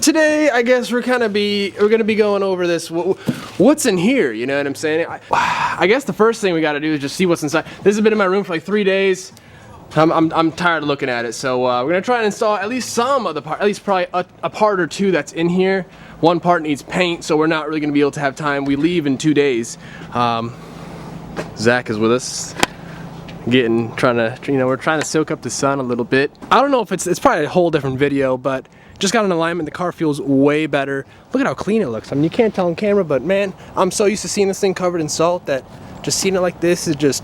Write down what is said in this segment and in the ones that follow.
today I guess we're gonna be going over this. What's in here? You know what I'm saying? I guess the first thing we got to do is just see what's inside. This has been in my room for like 3 days. I'm tired of looking at it, so we're gonna try and install at least some of the part, at least probably a part or two that's in here. One part needs paint, so we're not really gonna be able to have time. We leave in 2 days. Zach is with us, we're trying to soak up the sun a little bit. I don't know if it's probably a whole different video, but just got an alignment. The car feels way better. Look at how clean it looks. I mean, you can't tell on camera, but man, I'm so used to seeing this thing covered in salt that just seeing it like this is just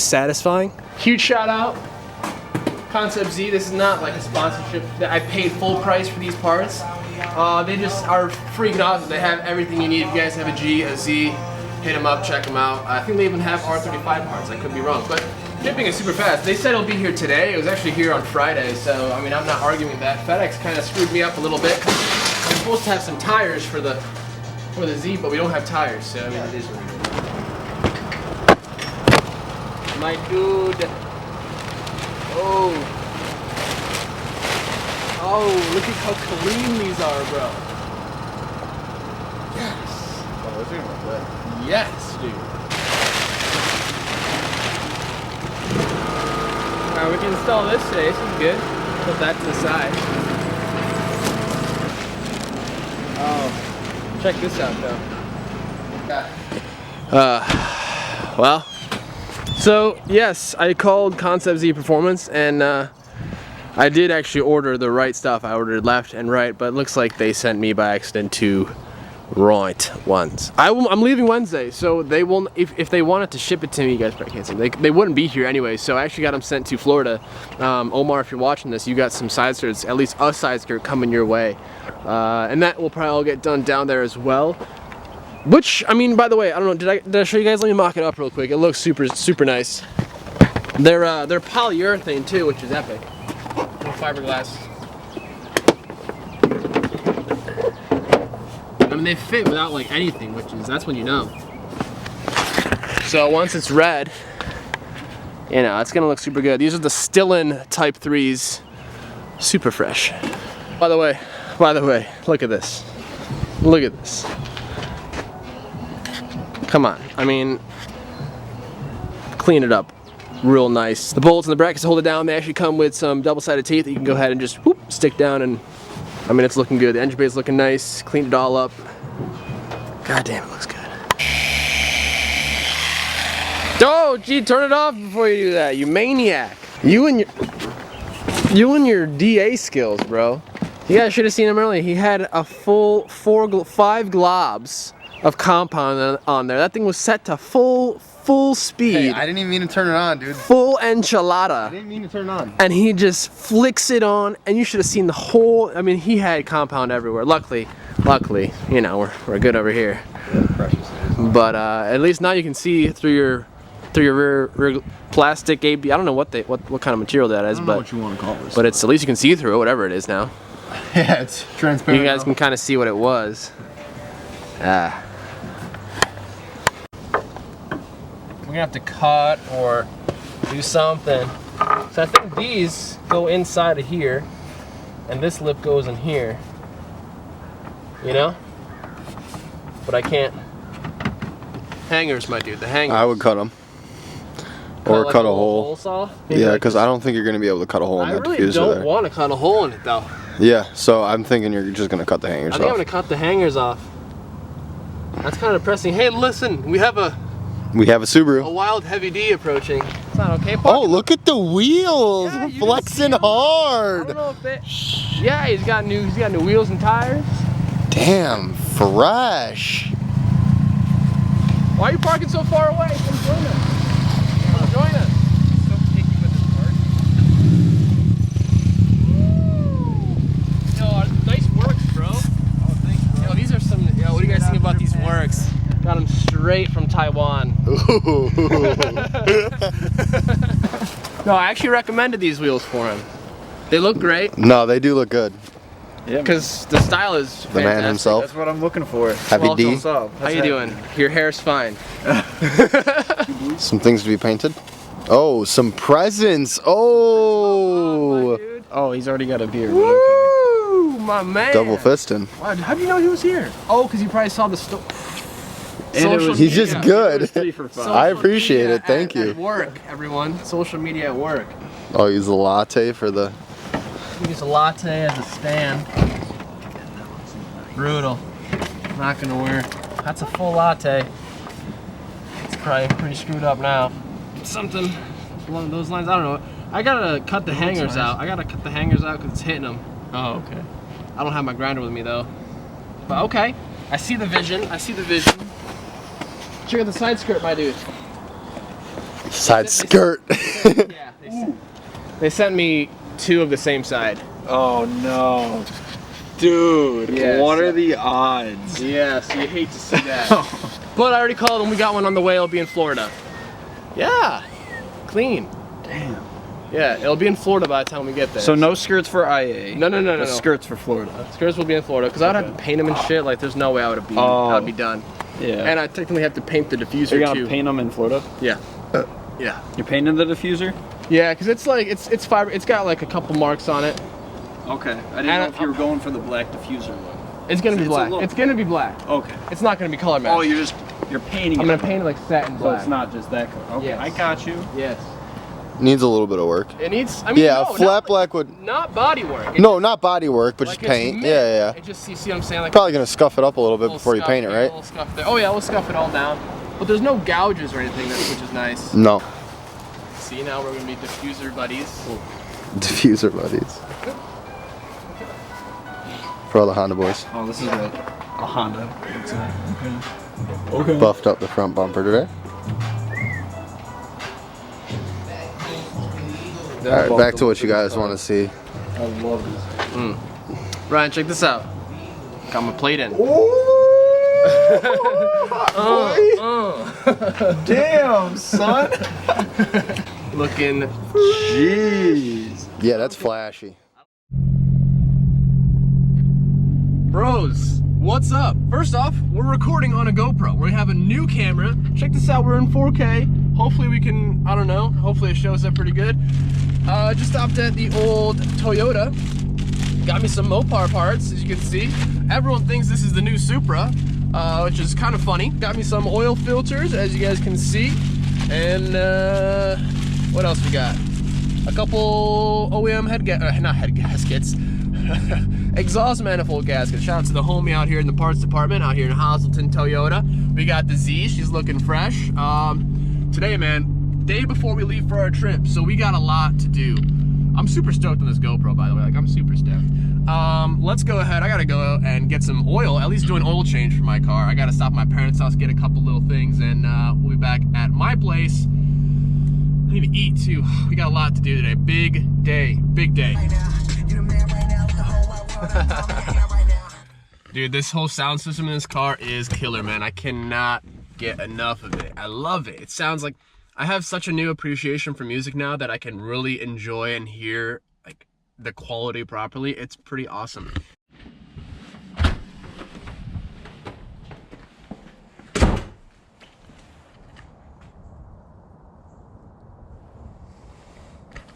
satisfying. Huge shout out, Concept Z. This is not like a sponsorship. I paid full price for these parts. They just are freaking awesome. They have everything you need. If you guys have a G, a Z, hit them up, check them out. I think they even have R35 parts. I could be wrong, but shipping is super fast. They said it'll be here today. It was actually here on Friday, so I mean, I'm not arguing that. FedEx kind of screwed me up a little bit. I'm supposed to have some tires for the Z, but we don't have tires, so I mean, it is what it is. My dude. Oh, look at how clean these are, bro. Yes. Oh, those are gonna look good. Yes, dude. Alright, we can install this today. This is good. Put that to the side. Oh, check this out, though. Well. So yes, I called Concept Z Performance, and I did actually order the right stuff. I ordered left and right, but it looks like they sent me by accident to right ones. I'm leaving Wednesday, so they will. If they wanted to ship it to me, you guys probably can't see. They wouldn't be here anyway. So I actually got them sent to Florida. Omar, if you're watching this, you got some side skirts, at least a side skirt coming your way, and that will probably all get done down there as well. Which, I mean, by the way, I don't know, did I show you guys? Let me mock it up real quick. It looks super nice. They're polyurethane too, which is epic. No fiberglass. I mean, they fit without like anything, that's when you know. So once it's red, you know, it's gonna look super good. These are the Stillin Type 3s, super fresh. By the way, look at this. Look at this. Come on, I mean, clean it up real nice. The bolts and the brackets to hold it down, they actually come with some double-sided tape that you can go ahead and just whoop, stick down, and I mean, it's looking good. The engine bay is looking nice, cleaned it all up. God damn, it looks good. Oh, gee, turn it off before you do that, you maniac. You and your DA skills, bro. You guys should have seen him earlier. He had a full 5 globs of compound on there. That thing was set to full speed. Hey, I didn't even mean to turn it on, dude. Full enchilada. I didn't mean to turn it on. And he just flicks it on, and you should have seen the whole. I mean, he had compound everywhere. Luckily, you know, we're good over here. Yeah, precious. But at least now you can see through your rear plastic AB. I don't know what kind of material that is, I don't but know what you want to call this. But it's at least you can see through it, whatever it is now. Yeah, it's transparent. You guys can kind of see what it was. We're gonna have to cut or do something. So I think these go inside of here, and this lip goes in here. You know? But I can't. Hangers, my dude, the hangers. I would cut them. Or cut a hole. Saw? Yeah, because I don't think you're going to be able to cut a hole in that diffuser there. I really don't want to cut a hole in it, though. Yeah, so I'm thinking you're just going to cut the hangers off. I think I'm going to cut the hangers off. That's kind of depressing. Hey, listen, we have a Subaru. A wild heavy D approaching. It's not okay. Oh, look at the wheels. Yeah, we're flexing hard. I don't know if they... Yeah, he's got new wheels and tires. Damn, fresh. Why are you parking so far away? Come join us. Come join us. So picky with this part. Yo, nice works, bro. Oh, thanks, bro. Yo, these are some. Yo, what do you guys think about these works? Got them straight from Taiwan. No, I actually recommended these wheels for him. They look great. No, they do look good. Yeah, because the style is fantastic. The man himself. That's what I'm looking for. Happy D. How you doing? Your hair's fine. Some things to be painted. Oh, some presents. Oh. Oh, he's already got a beard. Woo! my man. Double fisting. Wow, how do you know he was here? Oh, because you probably saw the story. He's just good. 3 for 5. I appreciate it. Thank you. At work, everyone. Social media at work. I'll use the latte for the. Use a latte as a stand. Brutal. Not gonna work. That's a full latte. It's probably pretty screwed up now. Something along those lines. I don't know. I gotta cut the hangers out. I gotta cut the hangers out because it's hitting them. Oh, okay. I don't have my grinder with me though. But okay. I see the vision. I see the vision. Check out the side skirt, my dude. Side skirt. Yeah. They sent me 2 of the same side. Oh no. Dude, Yes. what are the odds? Yeah, so you hate to see that. But I already called and we got one on the way. It'll be in Florida. Yeah. Clean. Damn. Yeah, it'll be in Florida by the time we get there. So no skirts for IA. No. Just skirts for Florida. Skirts will be in Florida because I'd have to paint them and shit. Like, there's no way I would be done. Yeah. And I technically have to paint the diffuser Are you gonna too. paint them in Florida? Yeah. Yeah. You're painting the diffuser? Yeah, because it's like it's fiber. It's got like a couple marks on it. Okay. I didn't know if you were going for the black diffuser look. It's gonna be It's a black. look. It's gonna be black. Okay. It's not gonna be color matched. Oh, you're painting I'm it. gonna paint it like satin So black. it's not just that color. Okay. Yes. I got you. Yes. Needs a little bit of work. It needs. I mean, Yeah, no, a flat not, black would. not body work. No, not body work, but Like just paint. it's Yeah. It just, you see what I'm saying? Like Probably gonna scuff it up a little bit little before you scuff paint it, here, right? little scuff there. Oh yeah, we'll scuff it all down. But there's no gouges or anything, which is nice. No. See, now we're gonna be diffuser buddies. Diffuser buddies. For all the Honda boys. Oh, this is a Honda. Okay. Buffed up the front bumper today. Alright, back to what you guys want to see. I love this. Ryan, check this out. Got my plate in. Damn, son. Looking. Jeez. Yeah, that's flashy. Bros, what's up? First off, we're recording on a GoPro. We have a new camera. Check this out, we're in 4K. Hopefully we can, I don't know, hopefully it shows up pretty good. Just stopped at the old Toyota. Got me some Mopar parts, as you can see. Everyone thinks this is the new Supra, which is kind of funny. Got me some oil filters, as you guys can see. And what else we got? A couple OEM gaskets. Exhaust manifold gasket. Shout out to the homie out here in the parts department, out here in Hazleton Toyota. We got the Z, she's looking fresh. Today, man, day before we leave for our trip, so we got a lot to do. I'm super stoked on this GoPro, by the way. Like, I'm super stoked. Let's go ahead. I gotta go and get some oil, at least do an oil change for my car. I gotta stop at my parents' house, get a couple little things, and we'll be back at my place. I need to eat too. We got a lot to do today. Big day. Big day. Dude, this whole sound system in this car is killer, man. I cannot get enough of it. I love it. It sounds like I have such a new appreciation for music now that I can really enjoy and hear like the quality properly. It's pretty awesome.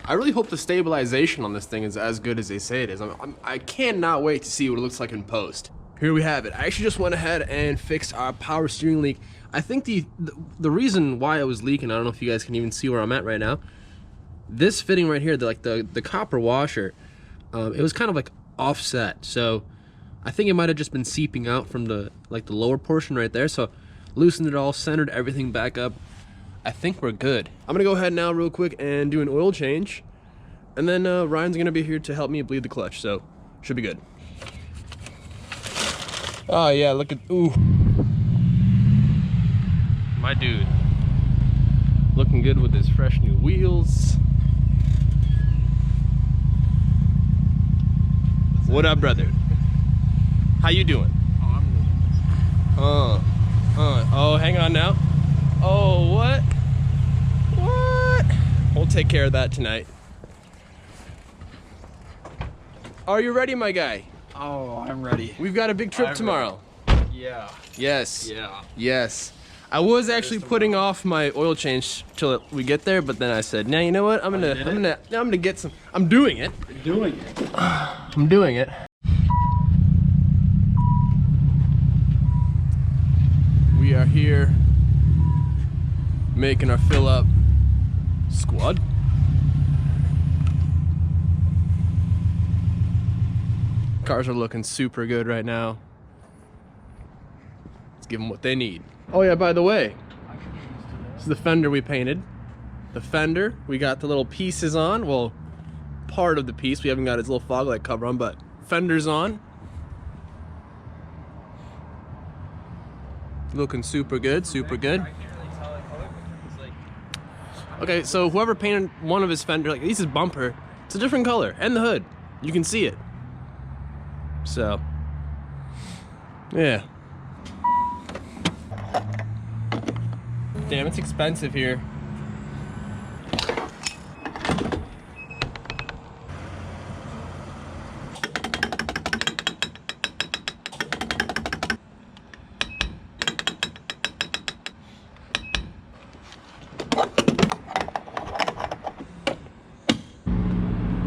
I really hope the stabilization on this thing is as good as they say it is. I cannot wait to see what it looks like in post. Here we have it. I actually just went ahead and fixed our power steering leak. I think the reason why it was leaking, I don't know if you guys can even see where I'm at right now. This fitting right here, the copper washer, it was kind of like offset. So I think it might have just been seeping out from the lower portion right there. So loosened it all, centered everything back up. I think we're good. I'm gonna go ahead now real quick and do an oil change. And then Ryan's gonna be here to help me bleed the clutch, so should be good. Oh yeah, look at, ooh. My dude. Looking good with his fresh new wheels. What up, brother? How you doing? Oh, hang on now. Oh, what? What? We'll take care of that tonight. Are you ready, my guy? Oh, I'm ready. We've got a big trip tomorrow. Yeah. Yes. Yeah. Yes. I was actually putting off my oil change till we get there, but then I said, "Nah, you know what? I'm gonna get some. I'm doing it. You're doing it. I'm doing it." are here making our fill up squad. Cars are looking super good right now. Let's give them what they need. Oh yeah, by the way, this is the fender we painted. The fender, we got the little pieces on. Well, part of the piece. We haven't got its little fog light cover on, but fender's on. Looking super good, super good. Okay, so whoever painted one of his fender, like at least his bumper, it's a different color, and the hood. You can see it. So, yeah. Damn, it's expensive here.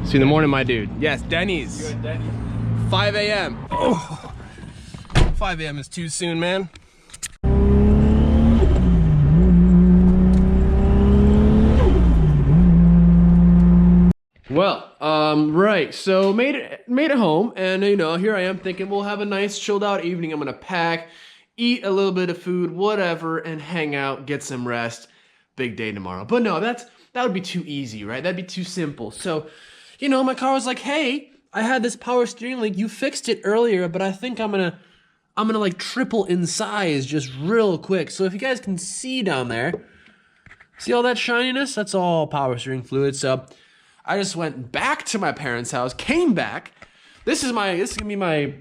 See you in the morning, my dude. Yes, Denny's. Good, Denny's. 5 a.m. Oh, 5 a.m. is too soon, man. Well, right, so made it home, and you know, here I am thinking we'll have a nice chilled out evening. I'm gonna pack, eat a little bit of food, whatever, and hang out, get some rest. Big day tomorrow. But no, that would be too easy, right? That'd be too simple. So, you know, my car was like, hey, I had this power steering leak. You fixed it earlier, but I think I'm gonna like triple in size just real quick. So if you guys can see down there, see all that shininess? That's all power steering fluid. So I just went back to my parents' house, came back. This is gonna be my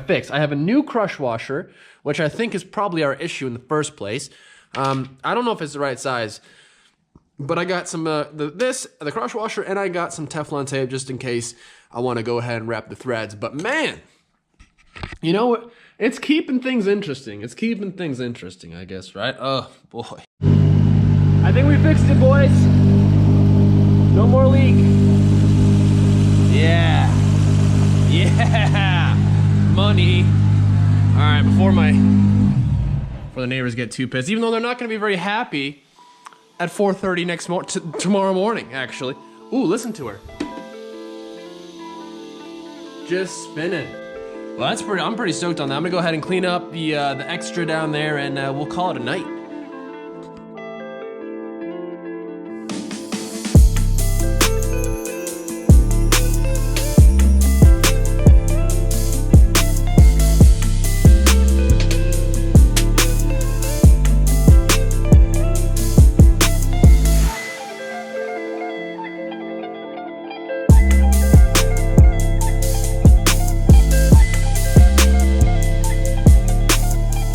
fix. I have a new crush washer, which I think is probably our issue in the first place. I don't know if it's the right size, but I got some the crush washer, and I got some Teflon tape just in case I want to go ahead and wrap the threads. But man, you know what? It's keeping things interesting. It's keeping things interesting, I guess, right? Oh boy. I think we fixed it, boys. No more leak. Yeah. Yeah. Money. All right, before the neighbors get too pissed, even though they're not going to be very happy at 4:30 tomorrow morning, actually. Ooh, listen to her. Just spinning. Well, I'm pretty stoked on that. I'm gonna go ahead and clean up the extra down there, and we'll call it a night.